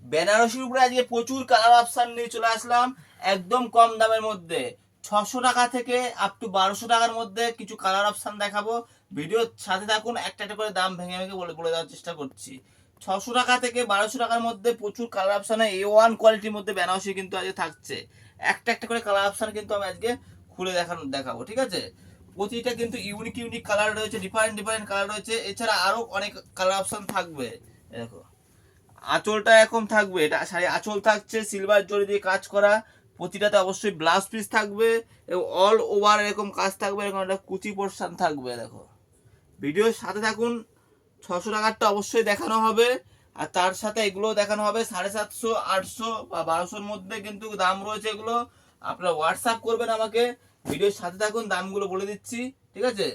বেনারসির উপরে আজকে প্রচুর কালার অপশন নিয়ে চলে আসলাম একদম কম দামের মধ্যে। 600 টাকা থেকে আপ টু 1200 টাকার মধ্যে কিছু কালার অপশন দেখাবো। ভিডিওর সাথে থাকুন, একটা একটা করে দাম ভেঙে ভেঙে বলে বলে দেওয়ার চেষ্টা করছি। 600 টাকা থেকে 1200 টাকার মধ্যে প্রচুর কালার অপশানে A1 কোয়ালিটির মধ্যে বেনারসি কিন্তু আজকে থাকছে। একটা একটা করে কালার অপশান কিন্তু আমি আজকে খুলে দেখাবো, ঠিক আছে। প্রতিটা কিন্তু ইউনিক ইউনিক কালার রয়েছে, ডিফারেন্ট ডিফারেন্ট কালার রয়েছে, এছাড়া আরও অনেক কালার অপশান থাকবে। দেখো আঁচলটা এরকম থাকবে, এটা শাড়ি আঁচল থাকছে সিলভার জরি দিয়ে কাজ করা, প্রতিটাতে অবশ্যই ব্লাউজ পিস থাকবে এবং অল ওভার এরকম কাজ থাকবে, এরকম একটা কুচি পোর্শন থাকবে। দেখো ভিডিওর সাথে থাকুন, 600 টাকারটা অবশ্যই দেখানো হবে আর তার সাথে এগুলো দেখানো হবে 750, 800 বা 1200-র মধ্যে কিন্তু দাম রয়েছে এগুলো। আপনারা হোয়াটসঅ্যাপ করবেন আমাকে, ভিডিওর সাথে থাকুন, দামগুলো বলে দিচ্ছি, ঠিক আছে।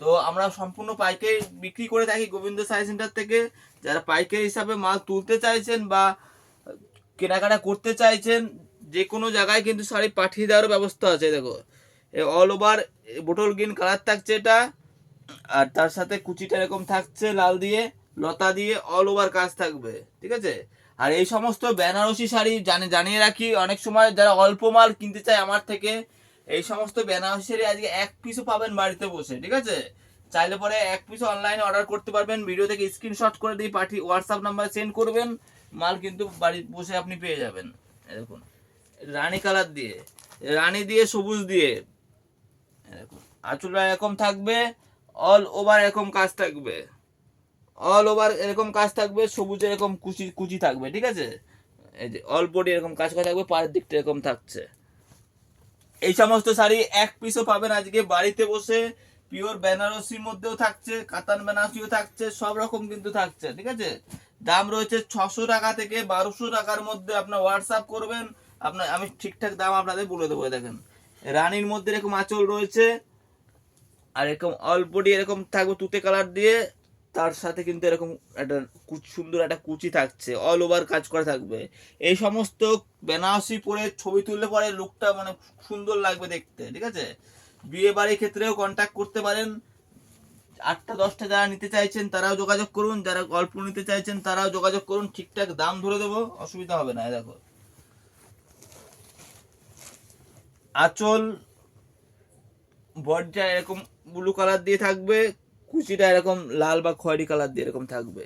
তো আমরা সম্পূর্ণ পাইকারি বিক্রি করে থাকি গোবিন্দ শাড়ি সেন্টার থেকে। যারা পাইকারি হিসাবে মাল তুলতে চাইছেন বা কেনাকাটা করতে চাইছেন, যে কোনো জায়গায় কিন্তু শাড়ি পাঠিয়ে দেওয়ার ব্যবস্থা আছে। দেখো all over bottle green colour থাকছে এটা, আর তার সাথে কুচিটা এরকম থাকছে লাল দিয়ে লতা দিয়ে, অল ওভার কাজ থাকবে, ঠিক আছে। আর এই সমস্ত বেনারসি শাড়ি জানিয়ে রাখি, অনেক সময় যারা অল্প মাল কিনতে চায় আমার থেকে, এই সমস্ত বেনারসি শাড়ি আজকে এক পিসও পাবেন বাড়িতে বসে, ঠিক আছে। চাইলে পরে এক পিসও অনলাইনে অর্ডার করতে পারবেন, ভিডিও থেকে স্ক্রিনশট করে দিয়ে পাঠিয়ে হোয়াটসঅ্যাপ নাম্বার সেন্ড করবেন, মাল কিন্তু বাড়ি বসে আপনি পেয়ে যাবেন। দেখুন রানী কালার দিয়ে, রানী দিয়ে সবুজ দিয়ে, দেখুন আঁচলটা এরকম থাকবে, অল ওভার এরকম কাজ থাকবে, অল ওভার এরকম কাজ থাকবে, সবুজ এরকম কুচি কুচি থাকবে, ঠিক আছে। এই যে অল বডি এরকম কাজ করা থাকবে, পায়ের দিকটা এরকম থাকছে। এই সমস্ত শাড়ি এক পিসও পাবেন আজকে বাড়িতে বসে। পিওর বেনারসির মধ্যেও থাকছে, কাতান বেনারসিও থাকছে, সব রকম কিন্তু থাকছে, ঠিক আছে। দাম রয়েছে 600 টাকা থেকে 1200 টাকার মধ্যে। আপনার হোয়াটসঅ্যাপ করবেন, আপনার আমি ঠিকঠাক দাম আপনাদের বলে দেবো। দেখেন রানীর মধ্যে এরকম আঁচল রয়েছে, আর এরকম অল বডি এরকম থাকবে তুতে কালার দিয়ে, তার সাথে কিন্তু এরকম একটা সুন্দর একটা কুচি থাকছে, অল ওভার কাজ করা থাকবে। এই সমস্ত বেনারসি পরে ছবি তুললে পরে লুকটা মানে সুন্দর লাগবে দেখতে, ঠিক আছে। বিয়ে বাড়ির ক্ষেত্রেও কন্ট্যাক্ট করতে পারেন। 8টা 10টা যারা নিতে চাইছেন তারাও যোগাযোগ করুন, যারা অল্প নিতে চাইছেন তারাও যোগাযোগ করুন, ঠিকঠাক দাম ধরে দেবো, অসুবিধা হবে না। দেখো আঁচল বডিটা এরকম ব্লু কালার দিয়ে থাকবে, কুচিটা এরকম লাল বা খয়েরি কালার দিয়ে এরকম থাকবে।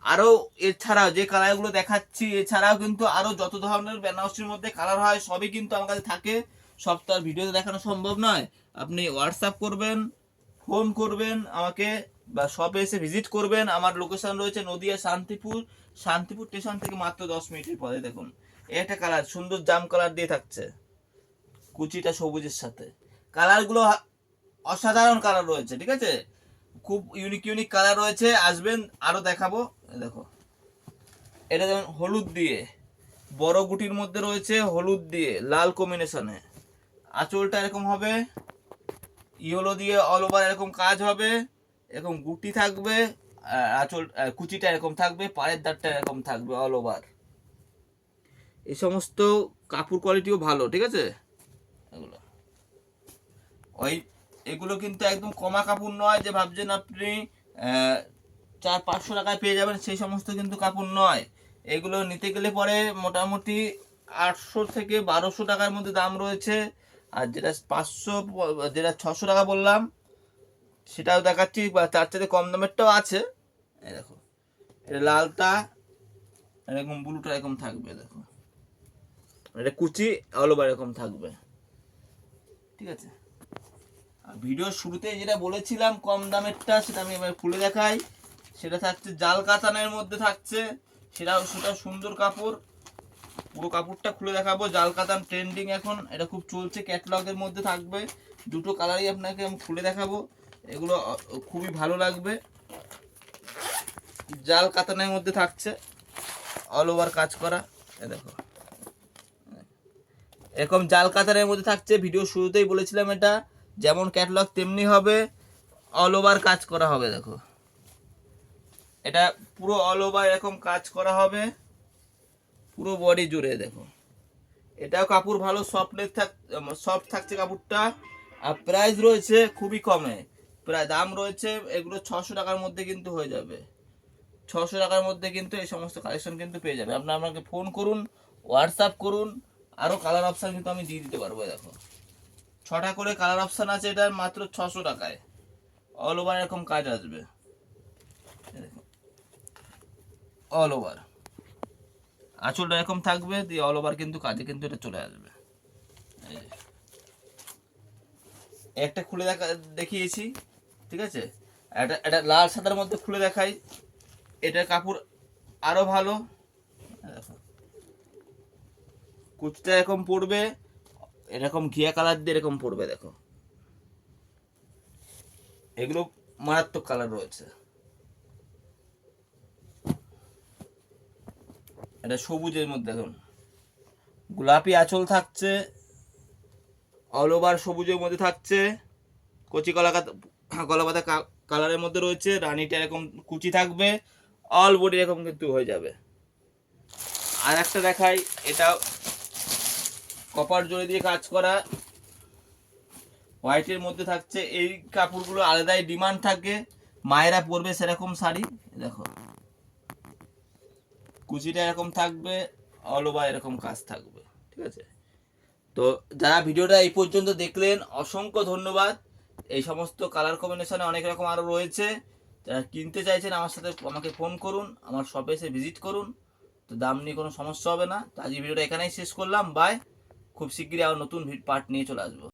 আরও এছাড়াও যে কালারগুলো দেখাচ্ছি, এছাড়াও কিন্তু আরও যত ধরনের বেনারসির মধ্যে কালার হয় সবই কিন্তু আমার কাছে থাকে। সব তো আর ভিডিওতে দেখানো সম্ভব নয়। আপনি হোয়াটসঅ্যাপ করবেন, ফোন করবেন আমাকে, বা শপে এসে ভিজিট করবেন। আমার লোকেশন রয়েছে নদিয়া শান্তিপুর, শান্তিপুর স্টেশন থেকে মাত্র 10 মিনিটের পরে। দেখুন একটা কালার সুন্দর জাম কালার দিয়ে থাকছে, কুচিটা সবুজের সাথে, কালারগুলো অসাধারণ কালার রয়েছে, ঠিক আছে। খুব ইউনিক ইউনিক কালার রয়েছে, আসবেন আরো দেখাবো। দেখো এটা যেমন হলুদ দিয়ে, বড় গুটির মধ্যে রয়েছে হলুদ দিয়ে লাল কম্বিনেশনে, আঁচলটা এরকম হবে ইয়েলো দিয়ে অল ওভার এরকম কাজ হবে, এরকম গুটি থাকবে, আঁচল কুচিটা এরকম থাকবে, পাড়ের দাঁতটা এরকম থাকবে অল ওভার। এই সমস্ত কাপড় কোয়ালিটিও ভালো, ঠিক আছে। এগুলো ওই এগুলো কিন্তু একদম কমা কাপড় নয় যে ভাবছেন আপনি 400-500 টাকায় পেয়ে যাবেন, সেই সমস্ত কিন্তু কাপড় নয়। এগুলো নিতে গেলে পরে মোটামুটি 800 থেকে 1200 টাকার মধ্যে দাম রয়েছে। আর যেটা 500, যেটা 600 টাকা বললাম সেটাও দেখাচ্ছি, বা তার চাইতে কম দামেরটাও আছে। এই দেখো এটা লালটা এরকম, ব্লুটা এরকম থাকবে, দেখো এটা কুচি অল ওভার এরকম থাকবে, ঠিক আছে। ভিডিওর শুরুতে যেটা বলেছিলাম কম দামেরটা, সেটা আমি এবার খুলে দেখাই। সেটা থাকছে জাল কাতানের মধ্যে থাকছে, সেটাও সুন্দর কাপড়। পুরো কাপড়টা খুলে দেখাবো। জাল কাতান ট্রেন্ডিং এখন, এটা খুব চলছে, ক্যাটলগের মধ্যে থাকবে। দুটো কালারই আপনাকে আমি খুলে দেখাবো, এগুলো খুবই ভালো লাগবে। জাল কাতানের মধ্যে থাকছে, অল ওভার কাজ করা, দেখো এরকম জাল কাতানের মধ্যে থাকছে। ভিডিও শুরুতেই বলেছিলাম এটা যেমন ক্যাটলগ তেমনি হবে, অল ওভার কাজ করা হবে। দেখো এটা পুরো অল ওভার এরকম কাজ করা হবে পুরো বডি জুড়ে। দেখো এটাও কাপড় ভালো, সফট থাকছে কাপড়টা। আর প্রাইস রয়েছে খুবই কমে, প্রায় দাম রয়েছে এগুলো 600 টাকার মধ্যে কিন্তু হয়ে যাবে। 600 টাকার মধ্যে কিন্তু এই সমস্ত কালেকশন কিন্তু পেয়ে যাবে। আপনারা আমাকে ফোন করুন, হোয়াটসঅ্যাপ করুন, আরও কালার অপশান কিন্তু আমি দিয়ে দিতে পারবো। দেখো 6টা করে কালার অপশান আছে, এটার মাত্র 600 টাকায় অল ওভার এরকম কাজ আসবে। অল ওভার আঁচলটা এরকম থাকবে, দিয়ে অল ওভার কিন্তু কাজে কিন্তু এটা চলে আসবে। একটা খুলে দেখিয়েছি, ঠিক আছে। এটা লাল সাদার মধ্যে খুলে দেখাই, এটার কাপড় আরো ভালো। দেখো কুচিটা এরকম পড়বে, এরকম ঘিয়া কালার দিয়ে এরকম পড়বে। দেখো এগুলো মারাত্মক কালার রয়েছে। এটা সবুজের মধ্যে দেখুন গোলাপি আঁচল থাকছে, অল ওভার সবুজের মধ্যে থাকছে, কচি কলাপাতা কালারের মধ্যে রয়েছে, রানিটা এরকম কুচি থাকবে, অল বডি এরকম কিন্তু হয়ে যাবে। আর একটা দেখাই, এটা কপার জড়ি দিয়ে কাজ করা, হোয়াইটের মধ্যে থাকছে। এই কাপড়গুলো আলাদাই ডিমান্ড থাকে, মায়েরা পরবে সেরকম শাড়ি। দেখো কুচিটা এরকম থাকবে, অল ওভার এরকম কাজ থাকবে, ঠিক আছে। তো যারা ভিডিওটা এই পর্যন্ত দেখলেন অসংখ্য ধন্যবাদ। এই সমস্ত কালার কম্বিনেশনে অনেক রকম আরও রয়েছে। যারা কিনতে চাইছেন আমার সাথে আমাকে ফোন করুন, আমার শপে এসে ভিজিট করুন, তো দাম নিয়ে কোনো সমস্যা হবে না। তো আজকে ভিডিওটা এখানেই শেষ করলাম, বাই। খুব শিগগিরই আবার নতুন পার্ট নিয়ে চলে আসবো।